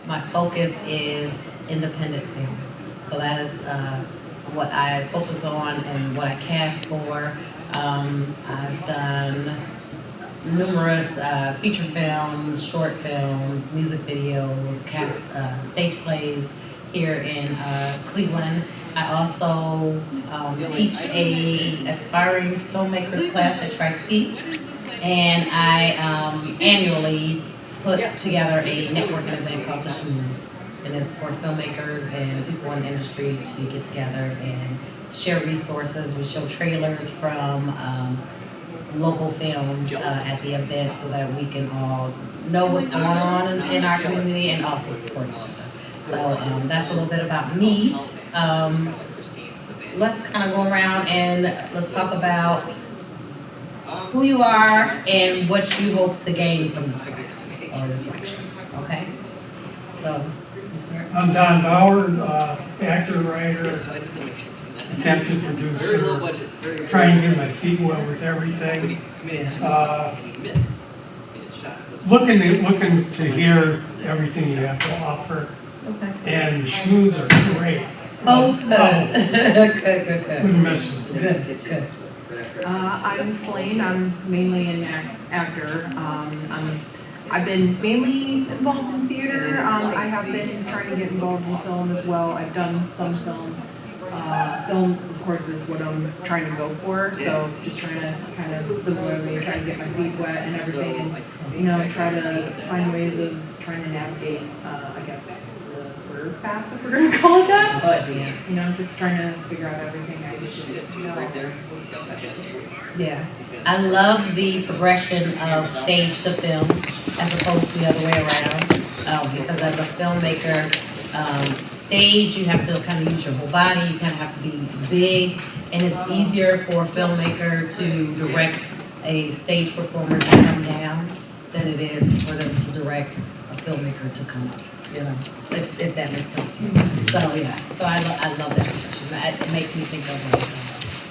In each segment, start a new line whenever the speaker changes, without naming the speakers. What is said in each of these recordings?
My focus is independent film. So that is what I focus on and what I cast for. I've done numerous feature films, short films, music videos, cast stage plays here in Cleveland. I also teach a aspiring filmmakers class at Tri-Ski, and I annually put together a networking event called The Shoes, and it's for filmmakers and people in the industry to get together and share resources. We show trailers from local films at the event so that we can all know what's going on in our community and also support each other. So that's a little bit about me. Let's kind of go around and let's talk about who you are and what you hope to gain from this class or this lecture. Okay? So,
I'm Don Bauer, actor, writer, attempted producer, trying to get my feet wet with everything. Looking to hear everything you have to offer.
okay.
And the shoes are great.
Oh, good. Good.
Couldn't miss them.
Good.
I'm Slane. I'm mainly an actor. I've been mainly involved in theater. I have been trying to get involved in film as well. I've done some film. Film, of course, is what I'm trying to go for. So just trying to kind of similarly try to get my feet wet and everything, and try to find ways of trying to navigate, I guess, the career path, if we're going to call it that. But just trying to figure out everything I should know.
Yeah. I love the progression of stage to film as opposed to the other way around. Because as a filmmaker, stage, you have to kind of use your whole body, you kind of have to be big, and it's easier for a filmmaker to direct a stage performer to come down than it is for them to direct a filmmaker to come up, if that makes sense to you. So yeah, so I love that progression. It makes me think of like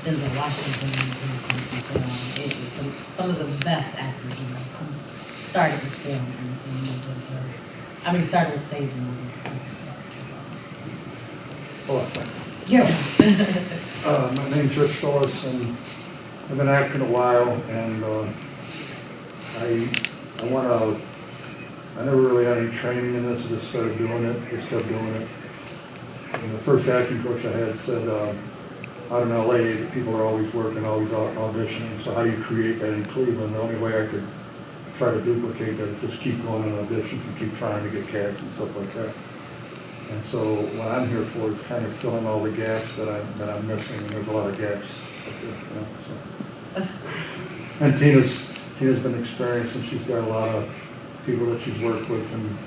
Denzel Washington, some of the best actors, started with film and moved into, started with stage and moved into film. Yeah.
My name's Rich Phillips, and I've been acting a while, and I never really had any training in this. I just started doing it, just kept doing it. And the first acting coach I had said, out in LA, people are always working, always auditioning, so how do you create that in Cleveland? The only way I could try to duplicate that is just keep going on auditions and keep trying to get cast and stuff like that. And so what I'm here for is kind of filling all the gaps that I'm missing, and there's a lot of gaps up there, so. And Tina's been experienced, and she's got a lot of people that she's worked with, and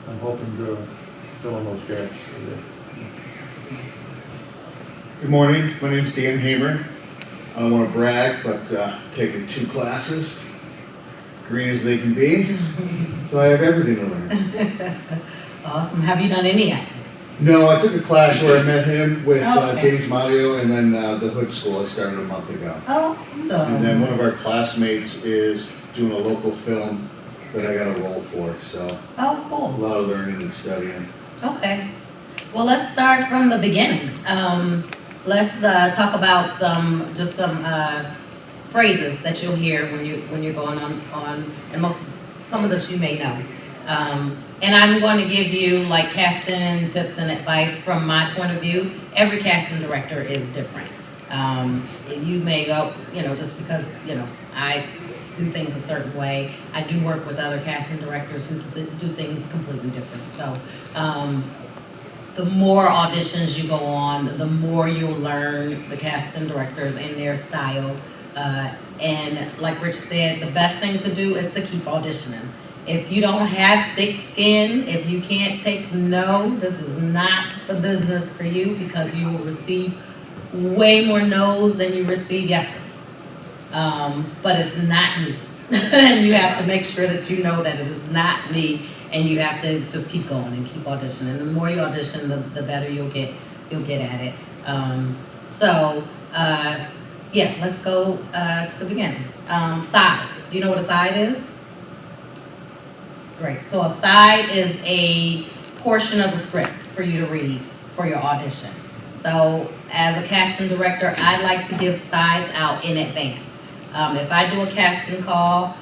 I'm hoping to fill in those gaps.
Good morning, my name's Dan Hamer. I don't want to brag, but taken 2 classes, green as they can be, so I have everything to learn.
Awesome. Have you done any acting?
No, I took a class where I met him with
Okay.
James Mario, and then the Hood School I started a month ago.
Oh, so.
And then one of our classmates is doing a local film that I got a role for, so
Oh,
a
cool.
lot of learning and studying.
Okay. Well, let's start from the beginning. Let's talk about some phrases that you'll hear when you're going on, and some of this you may know. And I'm going to give you like casting tips and advice from my point of view. Every casting director is different. You may go, just because, I do things a certain way. I do work with other casting directors who do things completely different. So the more auditions you go on, the more you'll learn the casting directors and their style. And like Rich said, the best thing to do is to keep auditioning. If you don't have thick skin, if you can't take no, this is not the business for you, because you will receive way more no's than you receive yeses. But it's not me. And you have to make sure that you know that it is not me, and you have to just keep going and keep auditioning. The more you audition, the better you'll get at it. Yeah, let's go to the beginning. Sides. Do you know what a side is? Great. So a side is a portion of the script for you to read for your audition. So as a casting director, I like to give sides out in advance. If I do a casting call,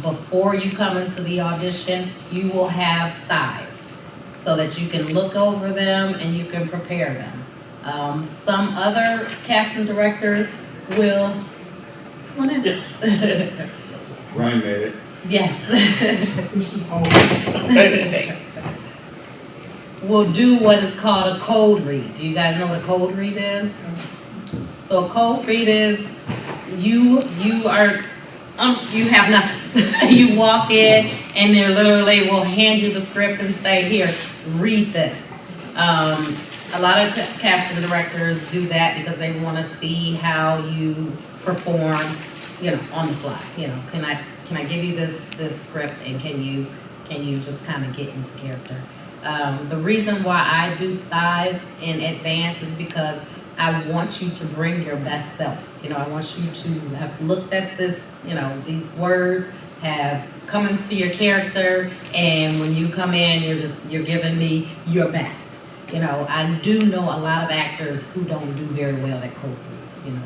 before you come into the audition, you will have sides so that you can look over them and you can prepare them. Some other casting directors will,
Ryan made it.
yes.
Mr. Paul,
Will do what is called a code read. Do you guys know what a code read is? So a code read is you are you have nothing. You walk in and they literally will hand you the script and say, here, read this. A lot of casting directors do that because they want to see how you perform, you know, on the fly. You know, can I give you this script and can you just kind of get into character? The reason why I do sides in advance is because I want you to bring your best self. You know, I want you to have looked at this, you know, these words, have come into your character, and when you come in, you're giving me your best. You know, I do know a lot of actors who don't do very well at code reads. You know,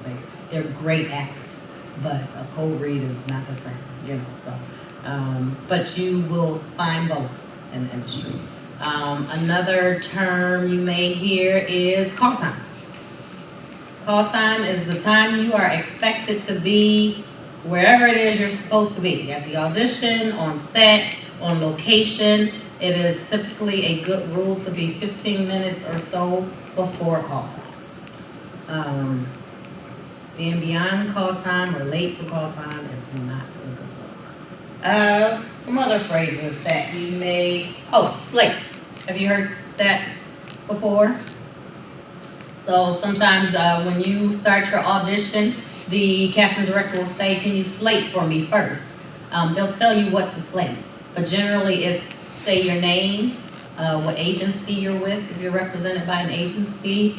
they're great actors, but a code read is not their friend, you know, so. But you will find both in the industry. Another term you may hear is call time. Call time is the time you are expected to be wherever it is you're supposed to be. At the audition, on set, on location. It is typically a good rule to be 15 minutes or so before call time. Being beyond call time or late for call time is not a good look. Some other phrases that you may, slate. Have you heard that before? So sometimes when you start your audition, the casting director will say, can you slate for me first? They'll tell you what to slate, but generally it's say your name, what agency you're with, if you're represented by an agency,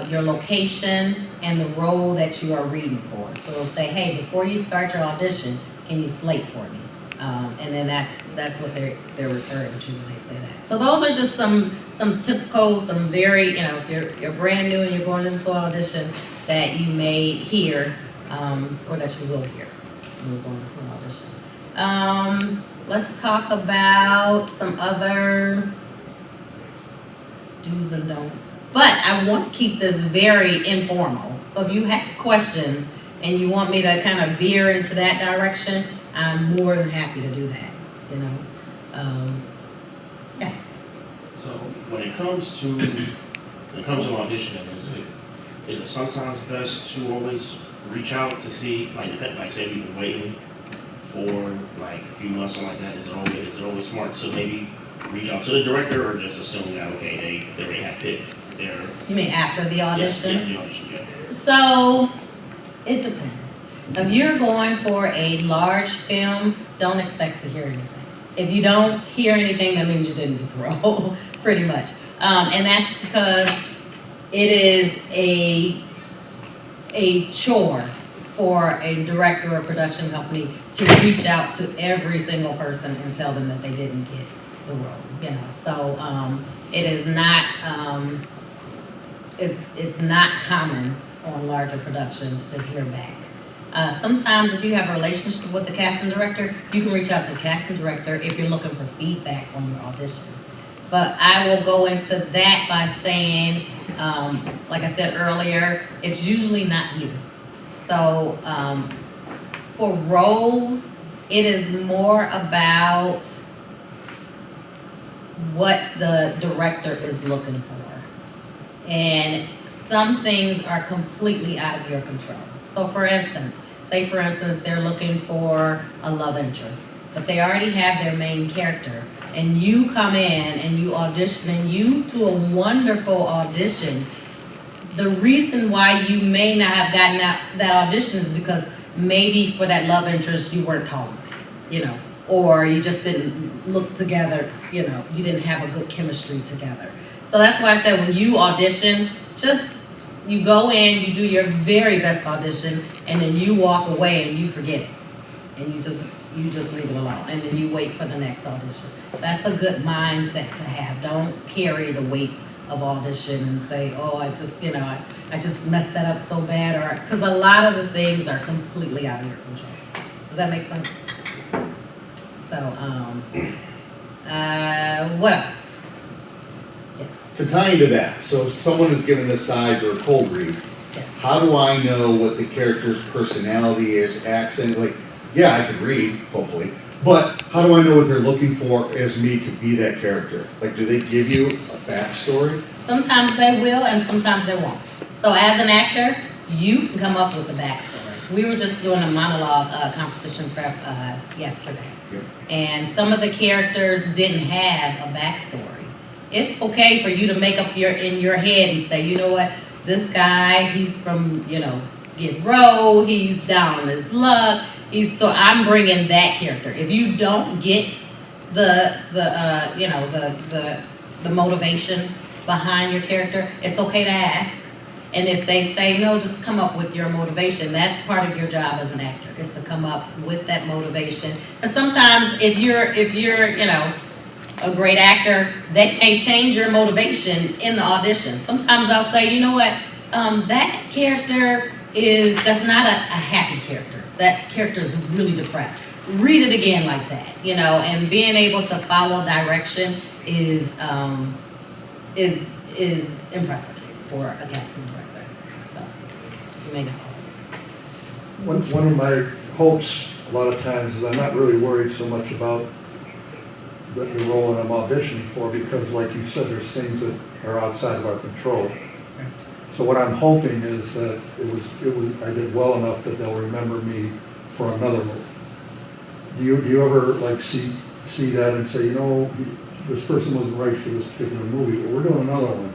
your location, and the role that you are reading for. So it'll say, hey, before you start your audition, can you slate for me? And then that's what they're referring to when they say that. So those are just some typical, some very, you know, if you're brand new and you're going into an audition that you may hear, or that you will hear when you're going into an audition. Let's talk about some other do's and don'ts. But I want to keep this very informal. So if you have questions and you want me to kind of veer into that direction, I'm more than happy to do that, you know. Yes.
So when it comes to auditioning, is it sometimes best to always reach out to see, like say you've been waiting for like a few months, something like that? Is it always smart to maybe reach out to the director, or just assume that okay, they already have picked their?
You mean after the audition?
Yeah, the audition, yeah.
So it depends. If you're going for a large film, don't expect to hear anything. If you don't hear anything, that means you didn't get the role, pretty much. And that's because it is a chore for a director or production company to reach out to every single person and tell them that they didn't get the role, you know. So it is not, it's not common on larger productions to hear back. Sometimes if you have a relationship with the casting director, you can reach out to the casting director if you're looking for feedback on your audition. But I will go into that by saying, like I said earlier, it's usually not you. So for roles, it is more about what the director is looking for. And some things are completely out of your control. So for instance, say for instance, they're looking for a love interest, but they already have their main character, and you come in and you audition and you do a wonderful audition. The reason why you may not have gotten that audition is because maybe for that love interest you weren't told, you know, or you just didn't look together, you know, you didn't have a good chemistry together. So that's why I said when you audition, just you go in, you do your very best audition, and then you walk away and you forget it. and you just leave it alone, and then you wait for the next audition. That's a good mindset to have. Don't carry the weight of audition and say, oh, I just messed that up so bad, or, because a lot of the things are completely out of your control. Does that make sense? So, what else? Yes,
To tie into that, so if someone is given a side or a cold read,
yes.
how do I know what the character's personality is, accent, like, yeah, I can read, hopefully, but how do I know what they're looking for as me to be that character? Like, do they give you a backstory?
Sometimes they will and sometimes they won't. So as an actor, you can come up with the backstory. We were just doing a monologue competition prep yesterday.
Yep.
And some of the characters didn't have a backstory. It's okay for you to make up in your head and say, you know what, this guy, he's from, Skid Row, he's down on his luck, so I'm bringing that character. If you don't get the motivation behind your character, it's okay to ask. And if they say no, just come up with your motivation. That's part of your job as an actor, is to come up with that motivation. And sometimes if you're a great actor, they may change your motivation in the audition. Sometimes I'll say, you know what, that character that's not a happy character. That character is really depressed. Read it again like that, and being able to follow direction is impressive for a casting director. So, you may know all this.
One of my hopes a lot of times is I'm not really worried so much about the role that I'm auditioning for, because like you said, there's things that are outside of our control. So what I'm hoping is that I did well enough that they'll remember me for another movie. Do you ever like see that and say, this person wasn't right for this particular movie, but we're doing another one,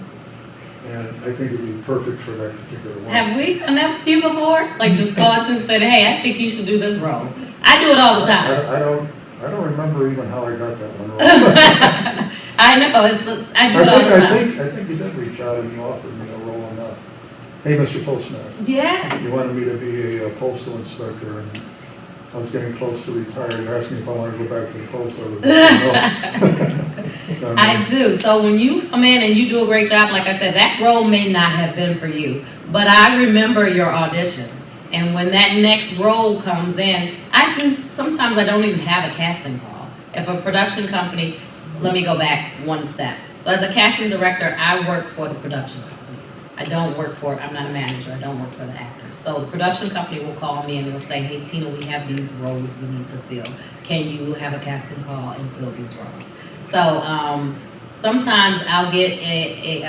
and I think it'd be perfect for that particular one.
Have we done that with you before? Like just called you and said, hey, I think you should do this role. I do it all the time.
I don't remember even how I got that one wrong.
I know, I do it all the time.
I think you did reach out and you offered me a role on that. Hey, Mr. Postman.
Yes.
You wanted me to be a postal inspector, and I was getting close to retire. You asked me if I wanted to go back to the post office. No.
I do. So when you come in and you do a great job, like I said, that role may not have been for you, but I remember your audition. And when that next role comes in, sometimes I don't even have a casting call. If a production company, let me go back one step. So as a casting director, I work for the production company. I'm not a manager, I don't work for the actors. So the production company will call me and they'll say, hey Tina, we have these roles we need to fill. Can you have a casting call and fill these roles? So sometimes I'll get a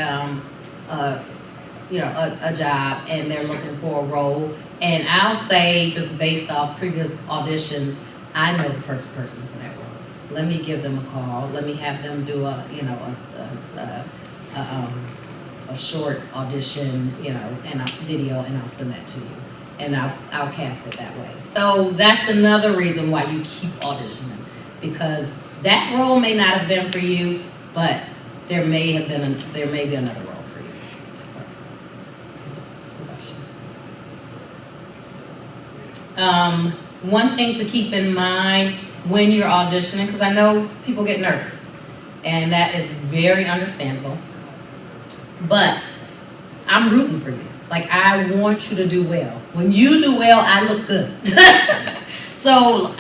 job and they're looking for a role, and I'll say, just based off previous auditions, I know the perfect person for that role. Let me give them a call. Let me have them do a short audition, and a video, and I'll send that to you, and I'll cast it that way. So that's another reason why you keep auditioning, because that role may not have been for you, but there may be another role for you. So, one thing to keep in mind when you're auditioning, because I know people get nervous, and that is very understandable, but I'm rooting for you. Like, I want you to do well. When you do well, I look good. So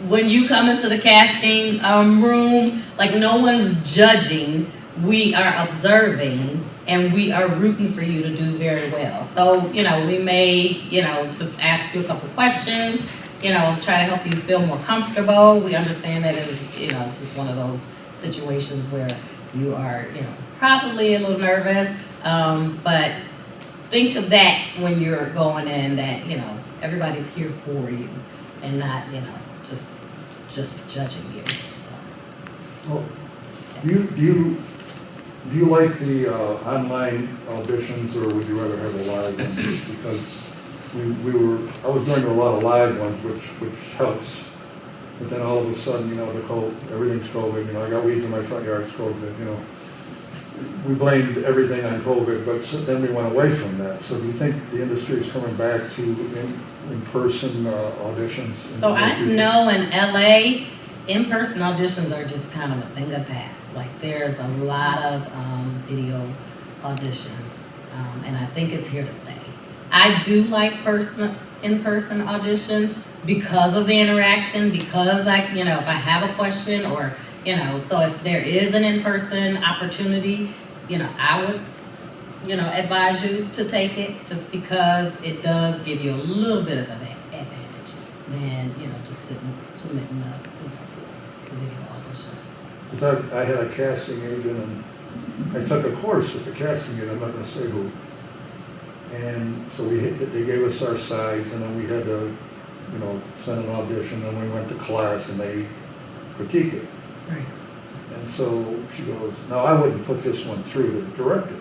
when you come into the casting room, like, no one's judging, we are observing, and we are rooting for you to do very well. So, we may, just ask you a couple questions, try to help you feel more comfortable. We understand that it's just one of those situations where you are, probably a little nervous, but think of that when you're going in, that, everybody's here for you and not, just judging you. So,
Well, do you like the online auditions, or would you rather have a live one? Because I was doing a lot of live ones, which helps. But then all of a sudden, everything's COVID. I got weeds in my front yard, it's COVID. we blamed everything on COVID, but then we went away from that. So do you think the industry is coming back to in-person auditions? in
So
the near
I
future?
know in LA, in-person auditions are just kind of a thing of the past. Like there's a lot of video auditions, and I think it's here to stay. I do like in-person auditions because of the interaction, because if I have a question or, so if there is an in-person opportunity, I would, advise you to take it just because it does give you a little bit of an advantage than, just submitting the video audition.
Because I had a casting agent, and I took a course with the casting agent, I'm not gonna say who. And so they gave us our sides, and then we had to, send an audition, and we went to class, and they critiqued it.
Right.
And so she goes, "No, I wouldn't put this one through the director."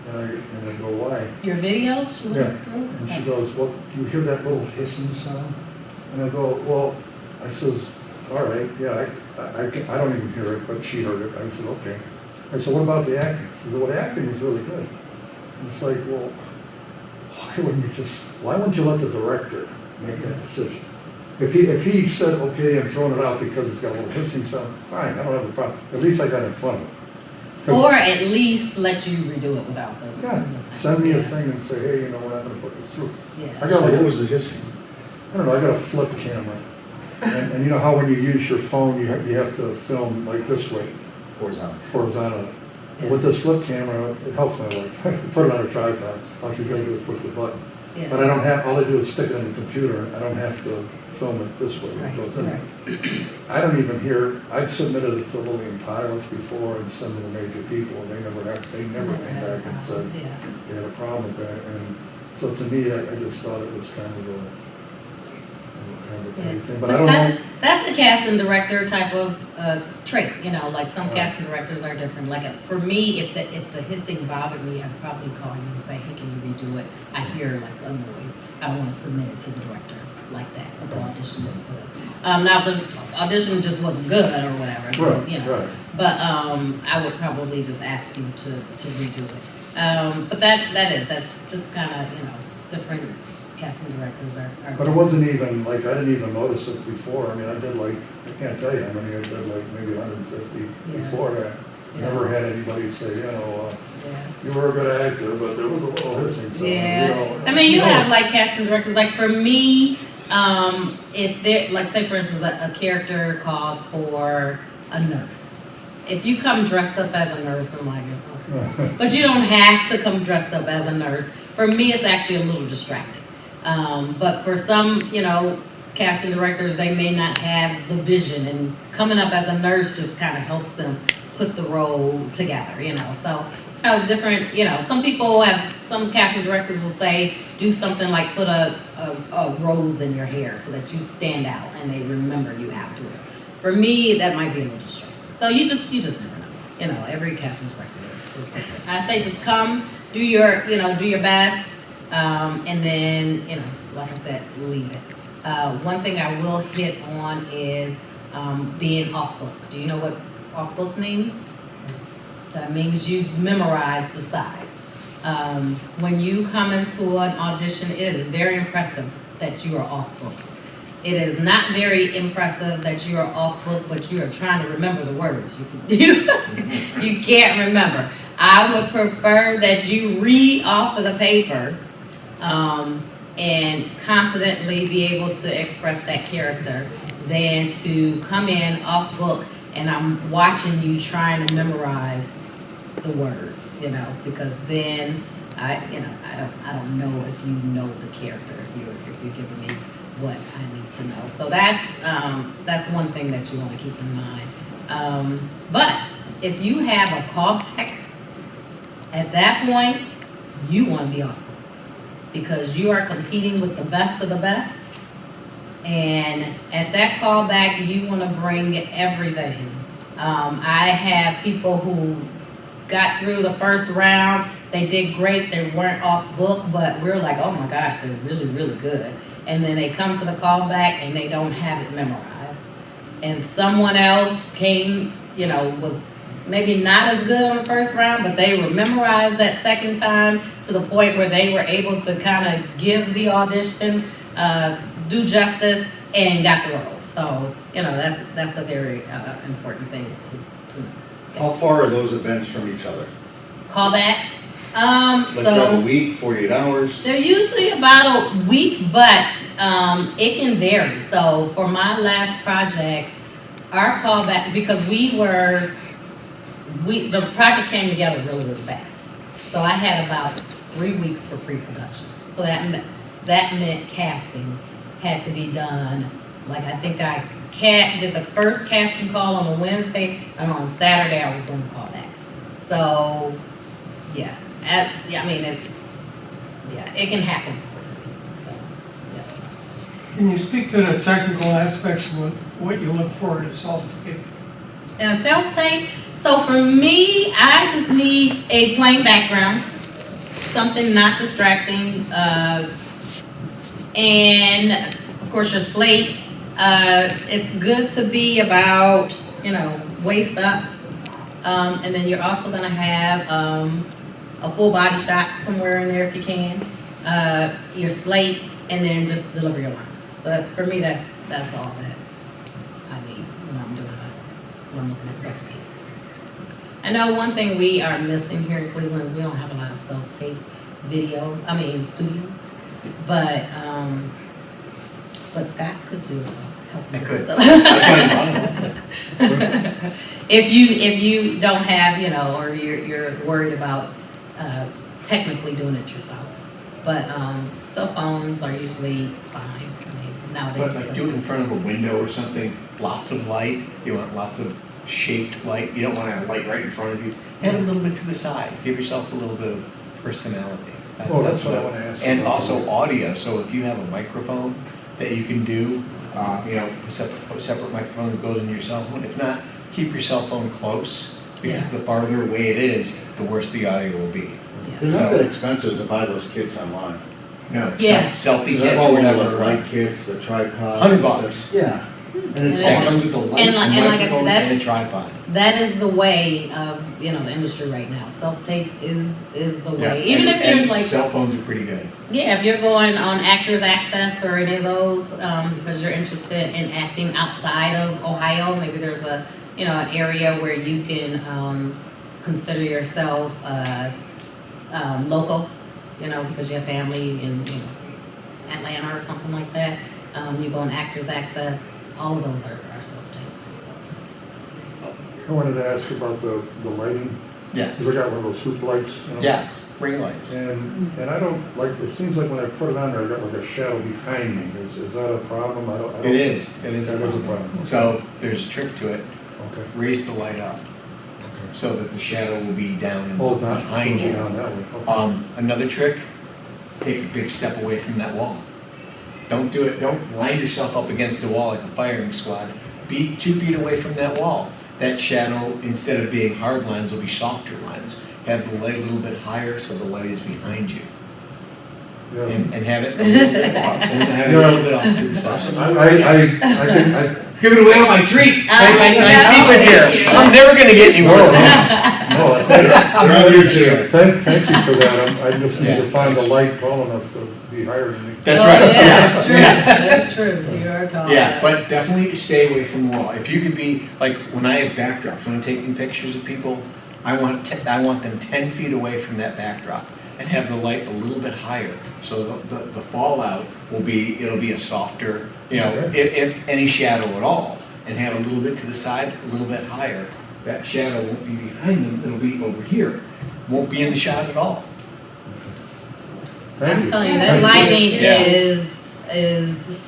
And I go, "Why?"
Your video, she
Yeah.
went through?
And she goes, "Well, do you hear that little hissing sound?" And I go, "Well," I says, "All right, yeah, I don't even hear it, but she heard it." I said, "Okay." I said, "What about the acting?" She said, "Well, the acting was really good." And it's like, well, why wouldn't you let the director make that decision? If he said, "Okay, I'm throwing it out because it's got a little hissing sound," fine, I don't have a problem. At least I got in front of it. 'Cause-
Or at least let you redo it without the.
Yeah,
the
send me a
yeah.
thing and say, "Hey, we're not gonna put this through."
Yeah.
I got
What
like,
was the hissing?
I don't know, I got a flip camera. And you know how when you use your phone, you have to film like this way,
Horizontal.
horizontally.
Yeah.
With this flip camera, it helps my wife. Put it on a tripod, all she's gonna do is push the button.
Yeah.
But I don't have, all I do is stick it on the computer, I don't have to film it this way.
Right,
It goes in.
right.
I don't even hear, I've submitted it to Lillian pilots before and some of the major people, and they never came back and said
Yeah.
they had a problem with that. And so to me, I just thought it was kind of a petty thing, but I don't know.
That's the casting director type of trait, like some casting directors are different. Like for me, if the hissing bothered me, I'd probably call you and say, "Hey, can you redo it? I hear like a noise. I don't want to submit it to the director like that, but the audition was good." Now if the audition just wasn't good or whatever,
Right, right.
but I would probably just ask you to redo it. But that's just kind of, different casting directors are.
But it wasn't even, like, I didn't even notice it before. I mean, I did like, I can't tell you how many I did, like maybe 150
Yeah.
before that.
Yeah.
Never had anybody say,
Yeah.
you were a good actor, but there was a little hissing. So,
Yeah, I mean, you have like casting directors, like for me, if they're, like say for instance, a character calls for a nurse. If you come dressed up as a nurse, I'm like, okay. But you don't have to come dressed up as a nurse. For me, it's actually a little distracting. But for some, casting directors, they may not have the vision, and coming up as a nurse just kind of helps them put the role together, So, different, some casting directors will say, do something like put a rose in your hair so that you stand out and they remember you afterwards. For me, that might be a little distracting. So you just never know. Every casting director is different. I say just come, do your best, and then, like I said, leave it. One thing I will hit on is being off book. Do you know what off book means? That means you've memorized the sides. When you come into an audition, it is very impressive that you are off book. It is not very impressive that you are off book, but you are trying to remember the words. You can't remember. I would prefer that you read off of the paper and confidently be able to express that character than to come in off book and I'm watching you trying to memorize the words, because then I don't know if you know the character, if you're giving me what I need to know. So that's one thing that you want to keep in mind. But if you have a callback, at that point, you want to be off because you are competing with the best of the best. And at that callback, you want to bring everything. I have people who got through the first round. They did great. They weren't off book, but we're like, oh my gosh, they're really, really good. And then they come to the callback and they don't have it memorized. And someone else came, was maybe not as good on the first round, but they were memorized that second time to the point where they were able to kind of give the audition, do justice, and got the role. So, you know, that's a very important thing to
How far are those events from each other?
callbacks.
Like a week, 48 hours?
They're usually about a week, but it can vary. So for my last project, our callback, because the project came together really, really fast. So I had about 3 weeks for pre-production. So that meant casting had to be done. Like I think I did the first casting call on a Wednesday, and on Saturday I was doing the callbacks. So yeah. It can happen. So, yeah.
Can you speak to the technical aspects of what you look for in a self-tape?
And a self-tape, so for me, I just need a plain background, something not distracting, and of course your slate. It's good to be about, waist up, and then you're also gonna have a full body shot somewhere in there if you can, your slate, and then just deliver your lines. So for me, that's all that I need when I'm looking at self-tapes. I know one thing we are missing here in Cleveland is we don't have a lot of self-tape studios, but Scott could do some help.
I could.
So.
I
If you don't have, or you're worried about technically doing it yourself, but cell phones are usually fine nowadays.
But like do it in front of a window or something, lots of light, you want lots of shaped light, you don't want to have light right in front of you. Have it a little bit to the side, give yourself a little bit of personality.
That's what I want to ask.
And
about.
also audio, so if you have a microphone that you can do, a separate microphone that goes in your cell phone. If not, keep your cell phone close, because the farther away it is, the worse the audio will be.
They're not that expensive to buy those kits online.
No,
Yeah.
selfie
Is
kits
that
or
all the
whatever.
light kits, the tripod?
$100.
Yeah. And it's
That
awesome.
comes with the light,
And like I said,
microphone, and a tripod.
That is the way of the industry right now. Self-tapes is the way. Even if
and
you're like,
cell phones are pretty good.
if you're going on Actors Access or any of those, because you're interested in acting outside of Ohio, maybe there's an area where you can consider yourself local, because you have family in Atlanta or something like that. You go on Actors Access. All of those are self-tapes. So.
I wanted to ask about the lighting.
Yes.
Because I got one of those hoop lights.
Yes, ring lights.
And I don't like, it seems like when I put it on there, I got like a shadow behind me. Is that a problem? I don't.
It is
That is a problem.
So there's a trick to it.
Okay.
Raise the light up so that the shadow will be down and
Hold on.
behind you.
Down that way. Okay.
Another trick, take a big step away from that wall. Don't do it, don't line yourself up against the wall like a firing squad. Be 2 feet away from that wall. That shadow, instead of being hard lines, will be softer lines. Have the light a little bit higher so the light is behind you.
Yeah.
And have it a little bit off, and have it a little bit off to the side.
I
Give it away on my treat.
Oh,
My
yeah.
secret here. I'm never gonna get anywhere.
Thank you for that. I just need to
Yeah.
find a light tall enough to be higher than me.
That's
Oh,
right.
yeah, that's true. That's true. You are tall.
Yeah, but definitely stay away from the wall. If you could be, like, when I have backdrops, when I'm taking pictures of people, I want them 10 feet away from that backdrop and have the light a little bit higher. So the fallout it'll be a softer, if any shadow at all, and have a little bit to the side, a little bit higher. That shadow won't be behind them, it'll be over here. Won't be in the shot at all.
Thank
I'm
you.
telling you, that lighting
Yeah.
is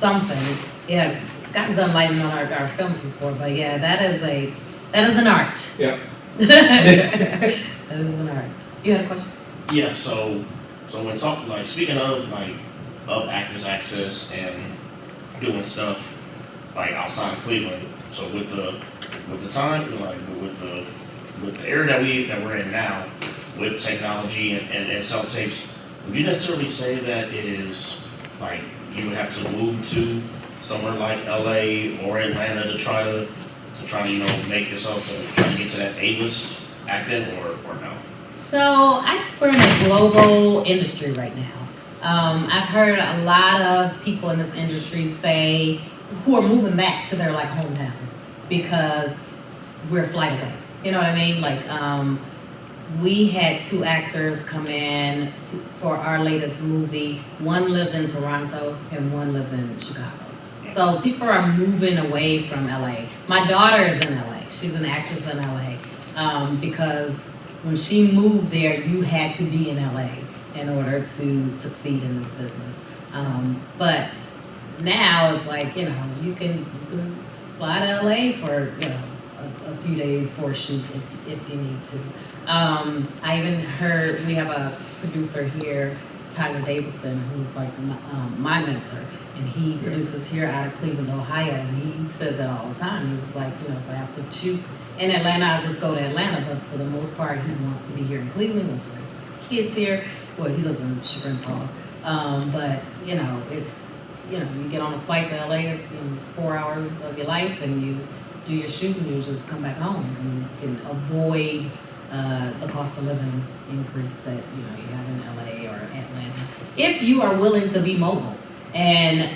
something. Yeah, Scott's done lighting on our films before, but yeah, that is an art.
Yep.
That is an art. You had a question?
Yeah, so when speaking of Actors Access and doing stuff like outside of Cleveland, so with the time, with the era that we're in now, with technology and self tapes, would you necessarily say that it is like you would have to move to somewhere like LA or Atlanta to try trying to, make yourself to try to get to that A-list acting, or no?
So I think we're in a global industry right now. I've heard a lot of people in this industry say, who are moving back to their like hometowns because we're a flight away. You know what I mean? Like, we had 2 actors come in for our latest movie. One lived in Toronto and one lived in Chicago. So people are moving away from LA. My daughter is in LA. She's an actress in LA because when she moved there, you had to be in LA in order to succeed in this business. But now it's like, you can fly to LA for, a few days for a shoot if you need to. I even heard, we have a producer here, Tyler Davison, who's like my mentor, and he produces here out of Cleveland, Ohio, and he says that all the time. He was like, if I have to shoot in Atlanta, I'll just go to Atlanta, but for the most part, he wants to be here in Cleveland, he wants to raise his kids here. Well, he lives in Chagrin Falls, but, it's, you get on a flight to LA, it's 4 hours of your life, and you do your shoot, and you just come back home, and you can avoid the cost of living increase that you have in LA or Atlanta, if you are willing to be mobile. And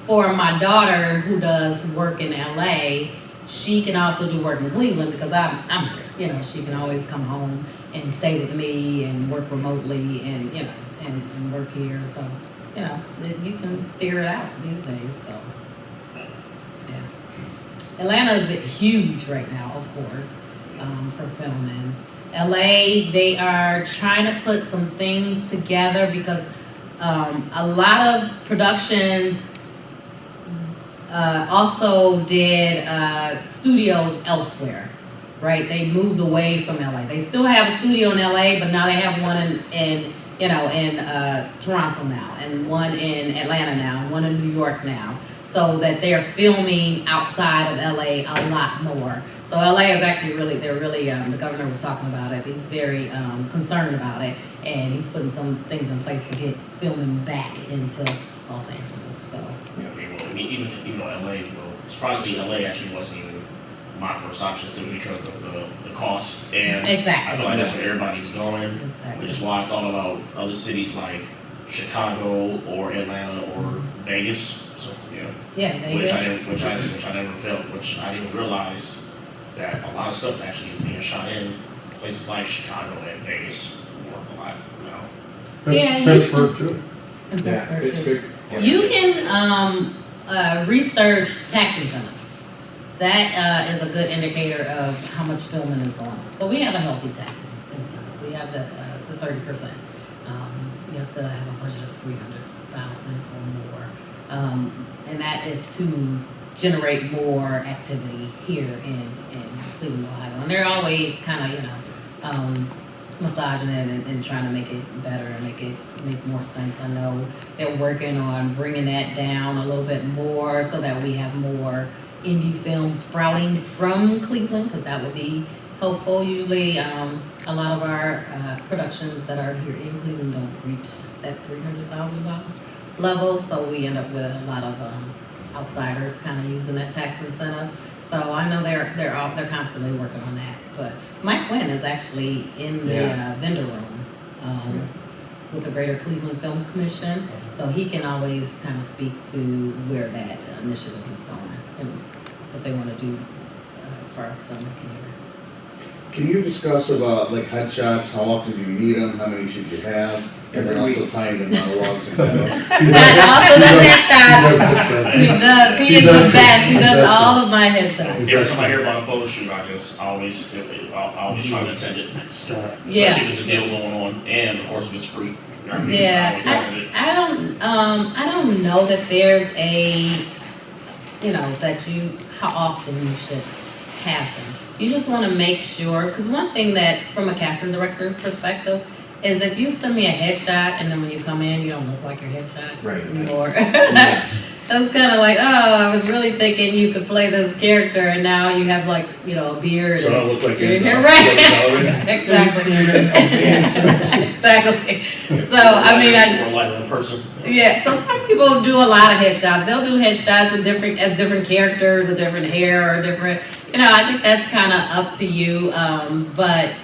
for my daughter who does work in LA, she can also do work in Cleveland because I'm here. She can always come home and stay with me and work remotely and and work here. So you can figure it out these days. So yeah, Atlanta is huge right now, of course. For filming. LA, they are trying to put some things together because a lot of productions also did studios elsewhere, right? They moved away from LA. They still have a studio in LA, but now they have one in Toronto now, and one in Atlanta now, and one in New York now, so that they're filming outside of LA a lot more. So LA is actually the governor was talking about it. He's very concerned about it, and he's putting some things in place to get filming back into Los Angeles. So.
Even though LA, surprisingly, LA actually wasn't even my first option simply because of the cost. And
exactly.
I feel like that's where everybody's going.
Exactly.
Which is why I thought about other cities like Chicago or Atlanta or Vegas. So
yeah, Vegas.
Which I never felt, which I didn't realize that a lot of stuff actually is being shot in places like Chicago and Vegas. A lot,
Pittsburgh too.
And
Yeah,
Pittsburgh too.
Yeah.
You can research tax incentives. That is a good indicator of how much filming is going on. So we have a healthy tax incentive. We have the 30%. You have to have a budget of $300,000 or more, and that is to generate more activity here in Cleveland, Ohio. And they're always kind of, massaging it and trying to make it better and make more sense. I know they're working on bringing that down a little bit more so that we have more indie films sprouting from Cleveland, because that would be helpful. Usually, a lot of our productions that are here in Cleveland don't reach that $300,000 level, so we end up with a lot of outsiders kind of using that tax incentive. So I know they're constantly working on that. But Mike Quinn is actually in the vendor room with the Greater Cleveland Film Commission, so he can always kind of speak to where that initiative is going and what they want to do as far as filmmaking here.
Can you discuss about like headshots? How often do you need them? How many should you have? And then also tying the monologues and
Scott also does headshots. He does. He is the best. He does all of my headshots.
Every time I hear about a photo shoot, I always try to attend it. Especially
Yeah.
if there's a deal going on, and of course if it's free.
Yeah, I don't know that there's how often you should have them. You just want to make sure, because one thing that, from a casting director perspective, is if you send me a headshot and then when you come in, you don't look like your headshot
Right.
anymore. That's kind of like, oh, I was really thinking you could play this character, and now you have like, you know, a beard.
So I look like
and
it's
you're
off,
right.
like television.
Exactly. Exactly. So I mean,
More like in person.
yeah. So some people do a lot of headshots. They'll do headshots in different characters, or different hair, or different. You know, I think that's kind of up to you. But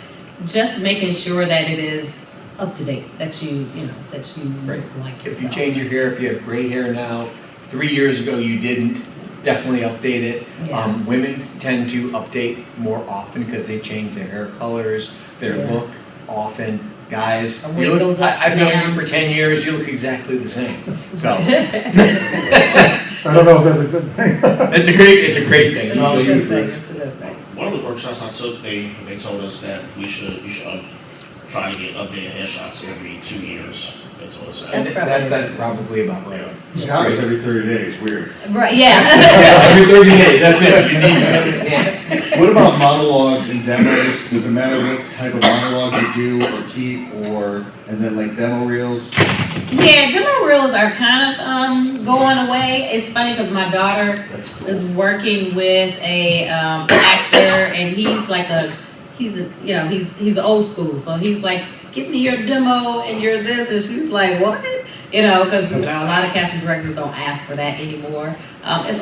just making sure that it is up to date, that you know that you
Right.
look like
If you
yourself.
change your hair, if you have gray hair now, 3 years ago you didn't, definitely update it.
Yeah.
Women tend to update more often because they change their hair colors, their
Yeah.
look often. Guys,
A
you
wig
look,
goes up
I've known
and
you for 10 years, you look exactly the same. So,
I don't know if that's a good thing.
it's a great thing.
It's a good thing. It's a good thing.
One of the workshops I took, they told us that we should try to get updated headshots every 2 years. They told us that.
That's
That's probably about right.
Scott was every 30 days, weird.
Right? Yeah.
Every 30 days, that's it. You need yeah.
What about monologues and demos? Does it matter what type of monologue you do or keep, and then like demo reels?
Yeah, demo reels are kind of going away. It's funny because my daughter
That's cool.
is working with a actor, and he's old school. So he's like, give me your demo and your this, and she's like, what? You know, because a lot of casting directors don't ask for that anymore. It's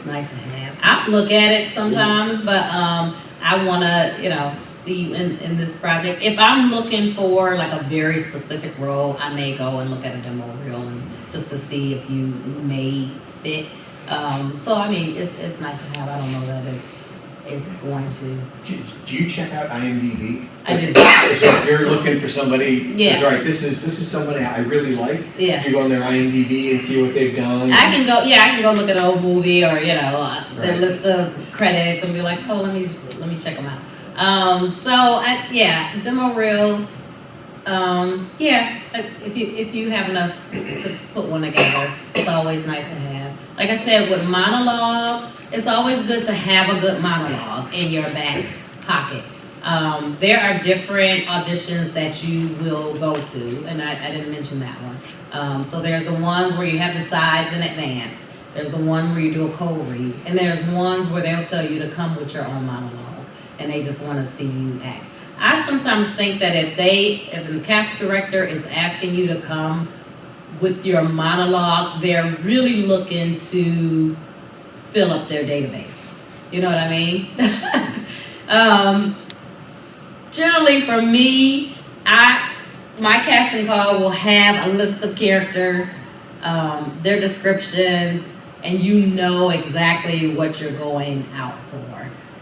nice to have. I look at it sometimes, but I want to see you in this project. If I'm looking for like a very specific role, I may go and look at a demo reel and just to see if you may fit. So I mean, it's nice to have. I don't know that it's going to.
Do you check out IMDb?
I do.
So if you're looking for somebody,
Yeah.
says, all right, this is somebody I really like.
Yeah.
You go on their IMDb and see what they've done.
I can go look at an old movie or their
Right.
list of credits and be like, oh, let me check them out. Demo reels. If you have enough to put one together, it's always nice to have. Like I said, with monologues, it's always good to have a good monologue in your back pocket. There are different auditions that you will go to, and I didn't mention that one. So there's the ones where you have the sides in advance. There's the one where you do a cold read, and there's ones where they'll tell you to come with your own monologue, and they just want to see you act. I sometimes think that if the cast director is asking you to come with your monologue, they're really looking to fill up their database. You know what I mean? Generally for me, my casting call will have a list of characters, their descriptions, and you know exactly what you're going out for.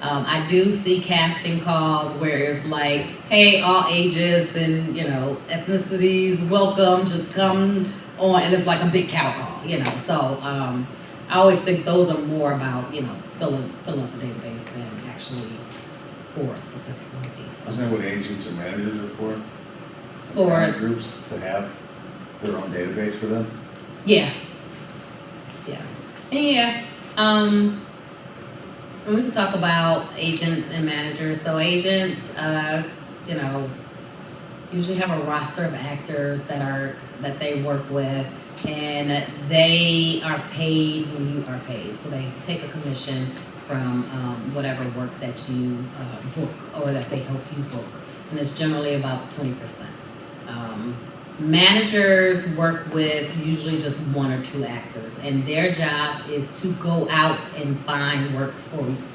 I do see casting calls where it's like, hey, all ages and ethnicities, welcome, just come on, and it's like a big cow call, So I always think those are more about filling up the database than actually for a specific movie. So,
Isn't that what agents and managers are for?
For-
Talent groups to have their own database for them?
yeah. And we can talk about agents and managers. So agents, usually have a roster of actors that they work with, and they are paid when you are paid. So they take a commission from whatever work that you book or that they help you book, and it's generally about 20%. Managers work with usually just one or two actors, and their job is to go out and find work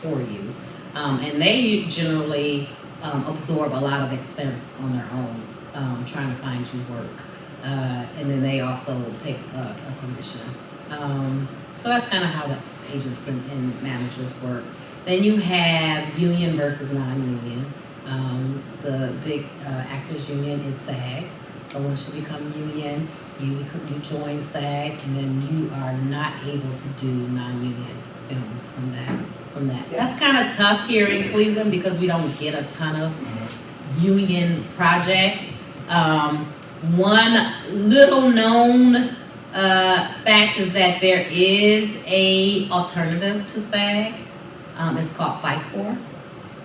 for you. And they generally absorb a lot of expense on their own, trying to find you work. And then they also take a commission. So that's kind of how the agents and managers work. Then you have union versus non-union. The big actors union is SAG. So once you become union, you join SAG, and then you are not able to do non-union films from that. That's kind of tough here in Cleveland because we don't get a ton of union projects. One little known fact is that there is a alternative to SAG. It's called FICOR,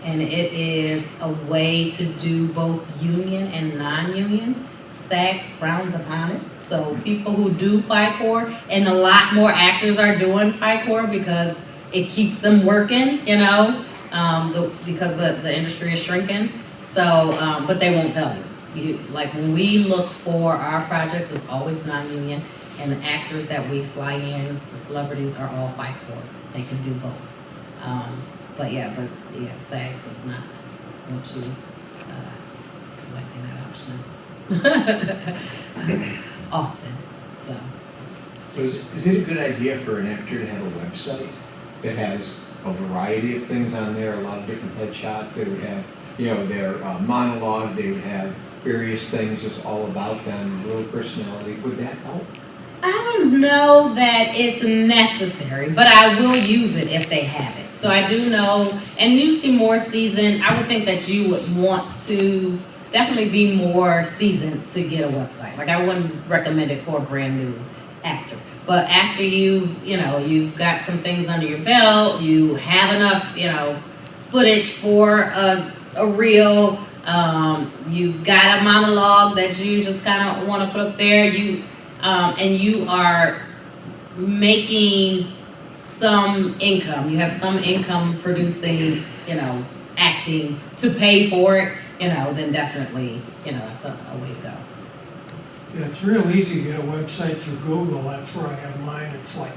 and it is a way to do both union and non-union. SAG frowns upon it. So people who do FICOR, and a lot more actors are doing FICOR because it keeps them working, you know, because the industry is shrinking. So, but they won't tell you. Like when we look for our projects, it's always non-union, and the actors that we fly in, the celebrities are all FICOR. They can do both. But yeah, SAG does not want you selecting that option. Often, so.
So is it a good idea for an actor to have a website that has a variety of things on there, a lot of different headshots? They would have, you know, their monologue, they would have various things just all about them, real personality. Would that help?
I don't know that it's necessary, but I will use it if they have it. So I do know, and usually more seasoned, I would think that you would want to definitely be more seasoned to get a website. Like I wouldn't recommend it for a brand new actor. But after you've got some things under your belt, you have enough, footage for a reel, you've got a monologue that you just kind of want to put up there, and you are making some income. You have some income producing, acting to pay for it, then definitely, that's a way to go.
Yeah, it's real easy to get a website through Google. That's where I have mine. It's like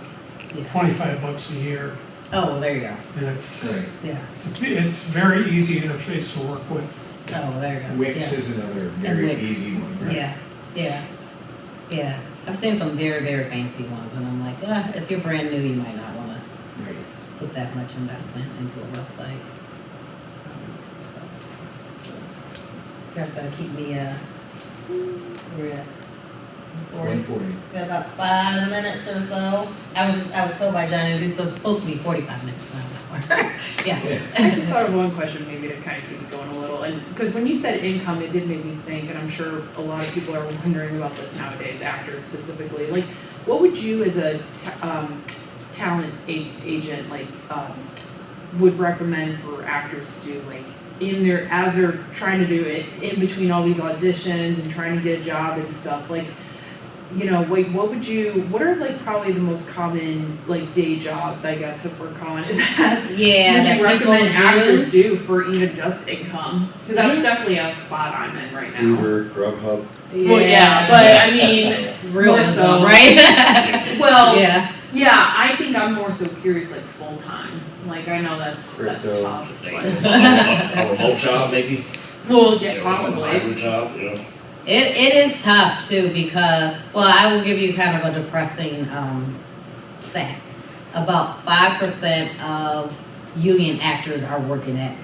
Yeah.
$25 a year.
Oh, well, there you go.
And it's
Yeah.
very easy interface to work with.
Oh, there you go.
Wix
Yeah.
is another
And
very
Wix.
easy one, right?
Yeah. I've seen some very, very fancy ones, and I'm like, if you're brand new, you might not want to
Right.
put that much investment into a website. So, you guys gotta keep me, we're at
140.
got about 5 minutes or so. I was told by Johnny, this was supposed to be 45 minutes, not an hour. Yes.
I just thought of one question maybe to kind of keep it going a little, and because when you said income, it did make me think, and I'm sure a lot of people are wondering about this nowadays, actors specifically. Like, what would you as a talent agent would recommend for actors to do, like as they're trying to do it in between all these auditions and trying to get a job and stuff, like, what are like probably the most common like day jobs, I guess, if we're calling it that?
Yeah, that
would you
people
recommend
do.
actors do for even just income? Because that's definitely a spot I'm in right now.
Uber, Grubhub.
Well, yeah, but I mean,
Real
more so,
right?
well,
Yeah.
yeah, I think I'm more so curious, like full time. Like I know that's
Crypto.
tough. But,
A remote job, maybe?
well,
You
yeah,
know, a
possibly.
hybrid job,
It is tough too because, well, I will give you kind of a depressing fact. About 5% of union actors are working at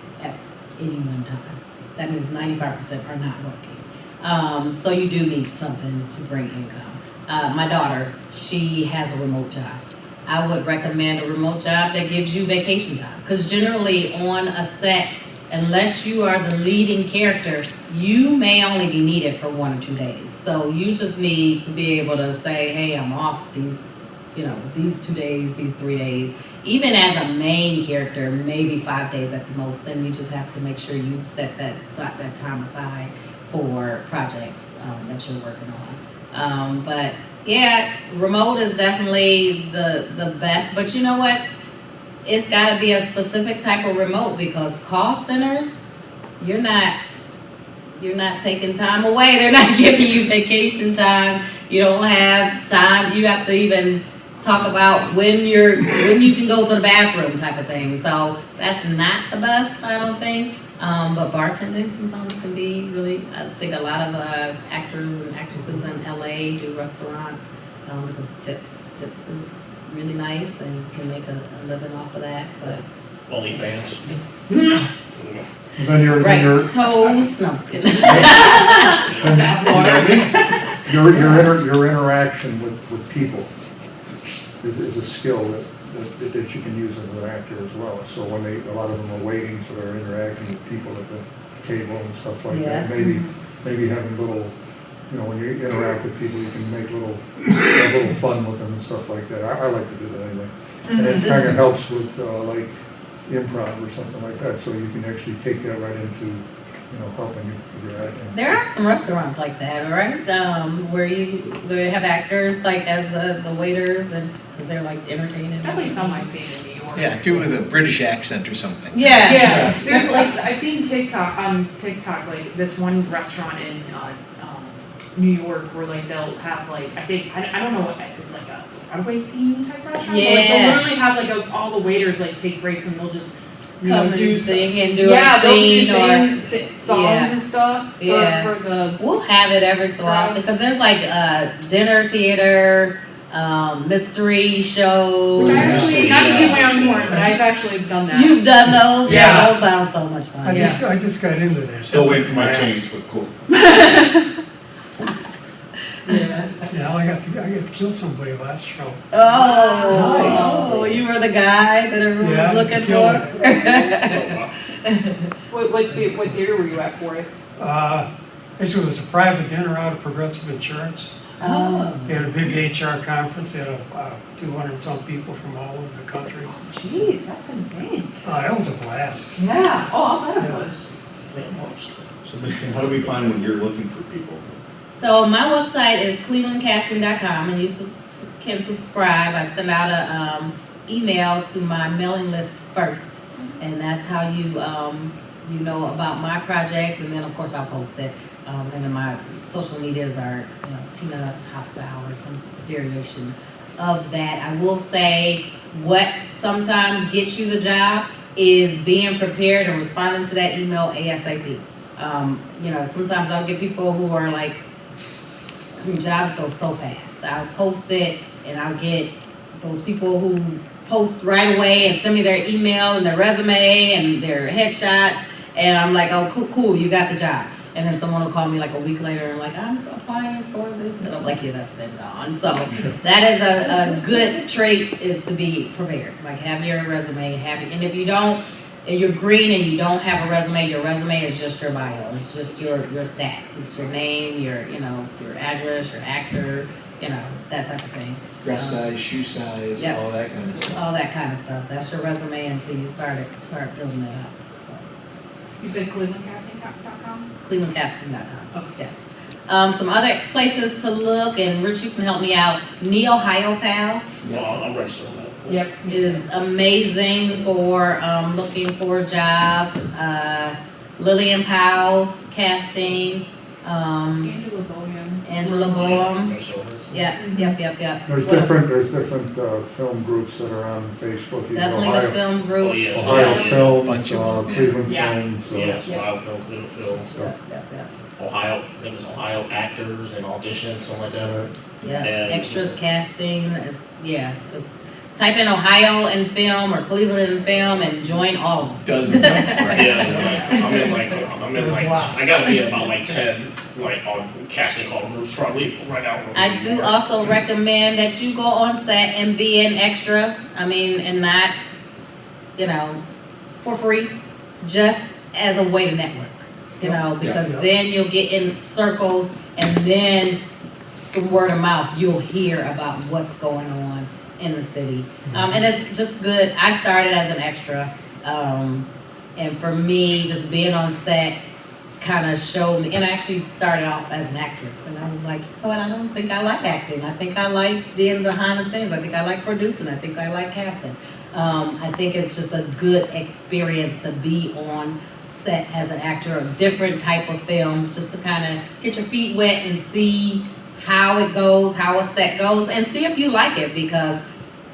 any one time. That means 95% are not working. So you do need something to bring income. My daughter, she has a remote job. I would recommend a remote job that gives you vacation time. Because generally on a set, unless you are the leading character, you may only be needed for 1 or 2 days. So you just need to be able to say, hey, I'm off these 2 days, these 3 days. Even as a main character, maybe 5 days at the most, and you just have to make sure you've set that time aside for projects that you're working on. But yeah, remote is definitely the best, but you know what? It's got to be a specific type of remote because call centers, you're not taking time away. They're not giving you vacation time. You don't have time. You have to even talk about when you can go to the bathroom type of thing. So that's not the best, I don't think. But bartending sometimes can be really. I think a lot of actors and actresses in LA do restaurants because tips are really nice and can make a living off of that. But
OnlyFans.
And then your
toast. No, I'm just kidding.
your interaction with people is a skill that you can use as an actor as well. So when a lot of them are waiting, so they're interacting with people at the table and stuff like that. Maybe having little, when you interact with people, you can make have a little fun with them and stuff like that. I like to do that anyway. And it kind of helps with like improv or something like that. So you can actually take that right into helping you with your acting.
There are some restaurants like that, right? Where they have actors like as the waiters and, because they're like entertaining.
Definitely some I've seen in New York.
Yeah, do it with a British accent or something.
Yeah.
Yeah, there's like, I've seen TikTok, like this one restaurant in, New York where like they'll have like, I think, I don't know what, it's like a Broadway theme type restaurant. But, like,
Yeah.
they'll literally have like all the waiters like take breaks and they'll just, you
Come
know, do
and sing and do
yeah,
a
they'll do
scene or.
songs
Yeah.
and stuff
Yeah.
for the,
We'll have it every so often, because there's like dinner theater, mystery shows.
which I actually, not to
Yeah.
do my own horn, but I've actually done that.
You've done those? Yeah,
Yeah.
those sound so much fun.
I just got into that.
Still waiting for my change, but cool.
Yeah.
Yeah, I got to kill somebody last show.
Oh, you were the guy that everyone
Yeah,
was looking
killed
for?
What theater were you at for it?
Actually, it was a private dinner out of Progressive Insurance.
Oh.
They had a big HR conference, they had 200-some people from all over the country.
Jeez, that's insane.
That was a blast.
Yeah, oh, I'll bet it
Yeah.
was.
So, Ms. Kim, how do we find when you're looking for people?
So my website is clevelandcasting.com, and you can subscribe. I send out a email to my mailing list first, and that's how you know about my project, and then of course I'll post it. And then my social medias are, Tina Hobbs or some variation of that. I will say what sometimes gets you the job is being prepared and responding to that email ASAP. Sometimes I'll get people who are like, jobs go so fast. I'll post it and I'll get those people who post right away and send me their email and their resume and their headshots. And I'm like, oh, cool, you got the job. And then someone will call me like a week later and like, I'm applying for this. And I'm like, yeah, that's been gone. So that is a good trait, is to be prepared. Like, have your resume, and if you don't, if you're green and you don't have a resume, your resume is just your bio. It's just your stats. It's your name, your address, your actor, that type of thing.
Dress size, shoe size,
Yeah.
all that kind of stuff.
All that kind of stuff. That's your resume until you start building it up.
You said clevelandcasting.com?
ClevelandCasting.com. Yes. Some other places to look, and Rich, you can help me out. Ohio Pal
Well, I'm registered on that.
Yep.
is amazing for looking for jobs. Lillian Powell's casting.
Angela Bowen.
Angela Bowen.
Registered.
Yep.
There's different film groups that are on Facebook. You can
Definitely the
Ohio,
film groups.
Oh, yeah.
Ohio
Yep.
Films,
Bunch of them,
Cleveland
yeah.
Films.
Yes,
Yeah.
Ohio Film, Cleveland Film,
Yep.
Ohio, I think it's Ohio Actors and Auditions, something like that.
Yeah,
And-
extras casting is, just type in Ohio and film or Cleveland and film and join all of them.
Dozens of them, right?
Yeah, so I'm in
There's lots.
I gotta be at about 10, on casting call groups probably right now.
I do also recommend that you go on set and be an extra, and not, for free, just as a way to network, because
Yeah.
then you'll get in circles, and then from word of mouth, you'll hear about what's going on in the city. And it's just good. I started as an extra, and for me, just being on set kind of showed me, and I actually started off as an actress, and I was like, I don't think I like acting. I think I like being behind the scenes. I think I like producing. I think I like casting. I think it's just a good experience to be on set as an actor of different type of films, just to kind of get your feet wet and see how it goes, how a set goes, and see if you like it, because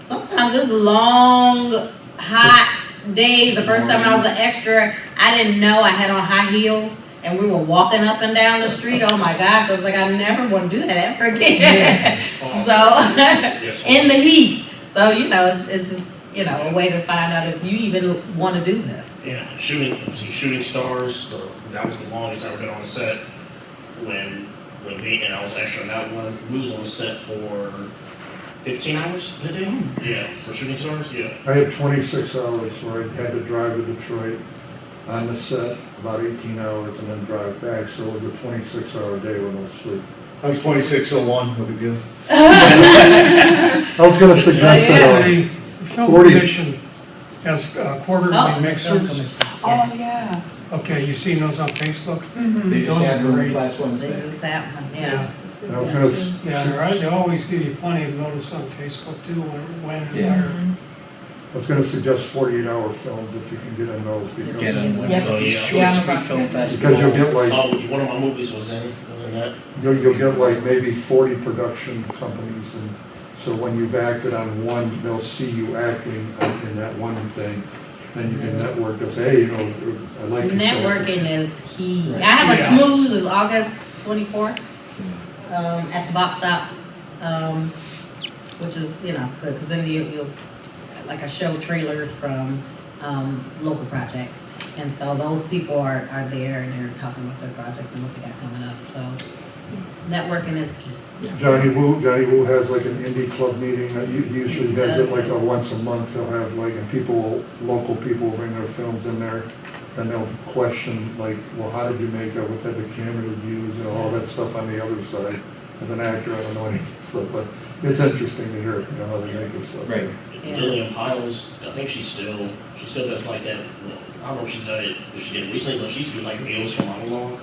sometimes it's long, hot days. The first time I was an extra, I didn't know I had on high heels, and we were walking up and down the street. Oh my gosh, I was like, I never want to do that ever again. So, in the heat. So, it's just, a way to find out if you even want to do this.
Yeah, Shooting Stars, that was the longest I've ever been on a set when me and I was extra on that one. We was on the set for 15 hours a day. Yeah, for Shooting Stars, yeah.
I had 26 hours where I had to drive to Detroit on the set, about 18 hours, and then drive back, so it was a 26-hour day with no sleep.
I was 2601, no big deal.
I was gonna suggest that,
The film
40.
commission has quarterly
Oh,
mixers.
film commission,
Oh,
yes.
yeah.
Okay, you've seen those on Facebook?
They just
Those
had
are
one
great.
last one.
They just happen, yeah.
And I was gonna,
Yeah, they're right, they always give you plenty of notice on Facebook too, when and
Yeah.
where.
I was gonna suggest 48-hour films if you can get in those,
Get
because,
on one
Yep.
of those
Yeah.
short
Yeah, I'm
street
about to
film
get that.
festivals.
because you'll get like,
Oh, one of my movies was in that?
you'll get like maybe 40 production companies, and so when you've acted on one, they'll see you acting in that one thing, then you can network, they'll say, hey, you know, I like you. so-
Networking is key.
Right.
I have a
Yeah.
schmooze, is August 24th, at the Bop Stop, which is, you know, good, because then you'll, like, I show trailers from, local projects. And so those people are there and they're talking about their projects and what they got coming up, so networking is key.
Johnny Woo has like an indie club meeting, he usually has it like once a month, he'll have like, and local people will bring their films in there, and they'll question like, well, how did you make it, what type of camera did you use, and all that stuff on the other side. As an actor, I don't know anything, so, but it's interesting to hear, you know, how they make it stuff.
Right.
Yeah.
Lillian Piles, I think she still does like that. I don't know if she's done it, if she did recently, but she used to do like reels from monologue.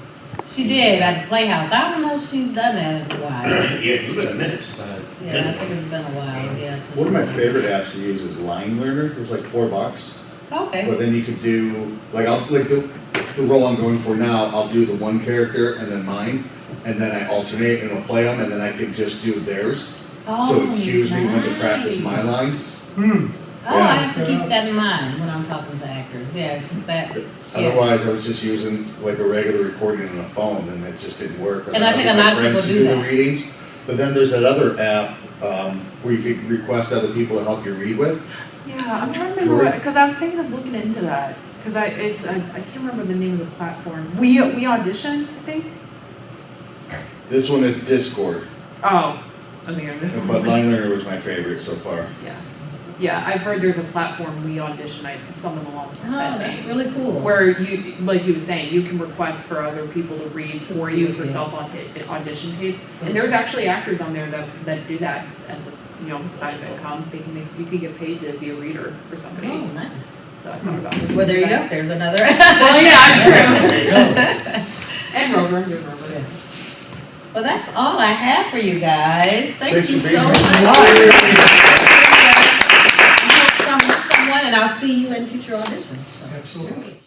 She did at the Playhouse. I don't know if she's done that in a while.
Yeah, it's been a minute since I
Yeah,
did
I
it.
think it's been a while, yeah. since
One of my
she's done
favorite apps to use is Line Learner. It was like $4.
it. Okay.
But then you could do, like, the role I'm going for now, I'll do the one character and then mine, and then I alternate and I'll play them, and then I can just do theirs. So it cues me when to practice my
nice.
lines.
Oh, I have to keep that in mind when I'm talking to actors, yeah, because that, yeah.
Otherwise, I was just using like a regular recording on a phone, and it just didn't work.
And I think a lot of people do
The
that.
readings, but then there's that other app where you could request other people to help you read with.
Yeah, I'm trying to remember, because I was thinking of looking into that, because I can't remember the name of the platform. We Audition, I think?
This one is Discord,
Oh, I think I missed
but Line Learner was my favorite so far.
Yeah. Yeah, I've heard there's a platform, We Audition, something along with
Oh,
that
that's
name.
really cool.
Where you, like you were saying, you can request for other people to read for you for
Yeah.
self-audition tapes. And there's actually actors on there that do that as a, side of income. You can get paid to be a reader for somebody.
Oh, nice.
So I thought about it.
Well, there you go, there's another.
Well, yeah, true. And Rover, there's Rover.
Yes. Well, that's all I have for you guys. Thank
Thanks
you
for
so
being
much.
here.
Someone, and I'll see you in future auditions. so.
Absolutely.